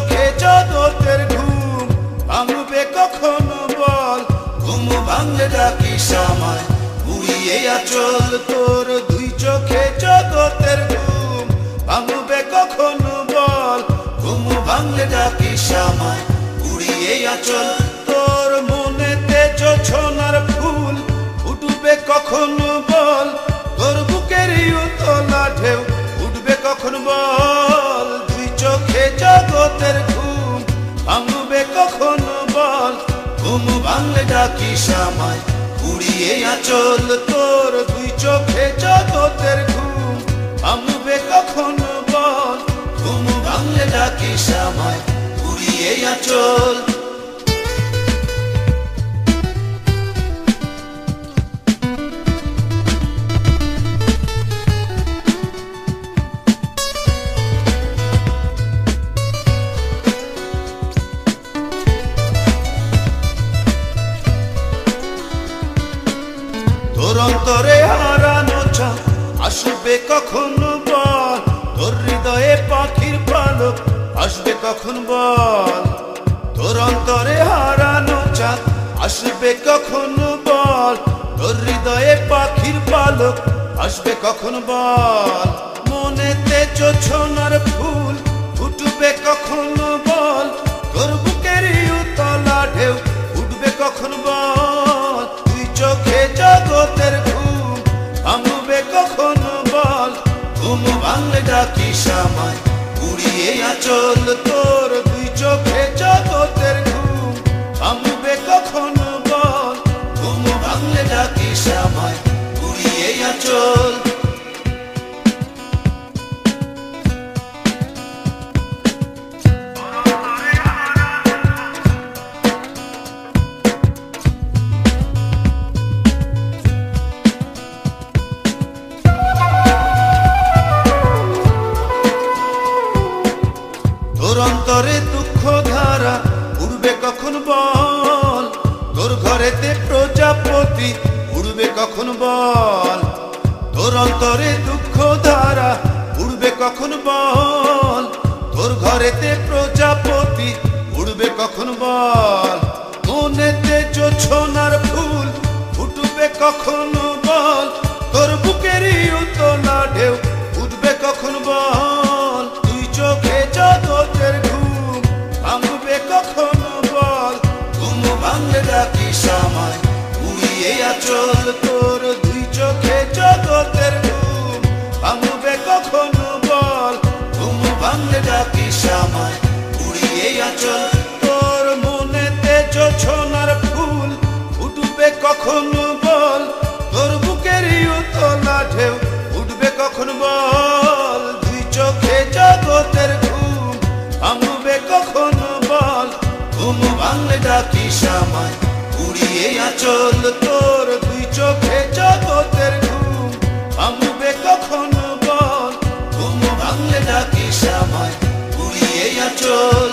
চোখে জগতের ঘুম ভাঙবে কখনো বল, ঘুম ভাঙলে ডাকিস আমায় উড়িয়ে আচল তোর। দুই চোখে জগতের ঘুম ভাঙবে কখনো বল, ঘুম ভাঙলে ডাকিস আমায় উড়িয়ে আচল তোর। মনেতে জোছনার ফুল ফুটবে কখনো বল, তোর বুকের উতলা ঢেউ উঠবে কখন বল। দুই চোখে জগতের ঘুম ভাঙবে কখনো বল, ঘুম ভাঙলে ডাকিস আমায় উড়িয়ে আচল তোর। দুই চোখে জগতের ঘুম ভাঙবে কখনো বল, ঘুম ভাঙলে ডাকিস আমায় উড়িয়ে আচল। তোর অন্তরে হারানো চাঁদ আসবে কখনো বল, তোর হৃদয়ে পাখির পালক আসবে কখন বল। তোর অন্তরে হারানো চাঁদ আসবে কখনো বল, তোর হৃদয়ে পাখির পালক আসবে কখন বল। মনেতে জোছনার ফুল ফুটবে কখনো বল, তোর বুকের উতলা ঢেউ উঠবে কখন বল। তুই চোখে জগতের ঘুম ভাঙবে কখনো বল, ঘুম ভাঙলে ডাকিস আমায় উড়িয়ে আচল তোর। দুই চোখে জগতের ঘুম ভাঙবে কখনো বল, ঘুম ভাঙলে ডাকিস আমায় উড়িয়ে আচল। তোর অন্তরে দুঃখ ধারা উড়বে কখন বল, তোর ঘরেতে প্রজাপতি উড়বে কখন বল। তোর অন্তরে দুঃখ ধারা উড়বে কখন বল, তোর ঘরেতে প্রজাপতি উড়বে কখন বল। মনেতে জোছনার ফুল ফুটবে কখনো বল, তোর বুকের উতলা ঢেউ উঠবে কখন বল। তুই চোখে জগতের ঘুম ভাঙবে কখনো বল, ঘুম ভাঙলে ডাকিস আমায় উড়িয়ে আচল তোর। দুই চোখে জগতের ঘুম ভাঙবে কখনো বল, ঘুম ভাঙলে ডাকিস আমায় উড়িয়ে আচল তোর। মনেতে জোছনার ফুল ফুটবে কখনো বল, তোর বুকের উতলা ঢেউ উঠবে কখন বল। দুই চোখে জগতের ঘুম ভাঙবে কখনো বল, ঘুম ভাঙলে ডাকিস আমায় উড়িয়ে আচল তোর। দুই চোখে জগতের ঘুম ভাঙবে কখনো বল, ঘুম ভাঙলে ডাকিস আমায় উড়িয়ে আচল।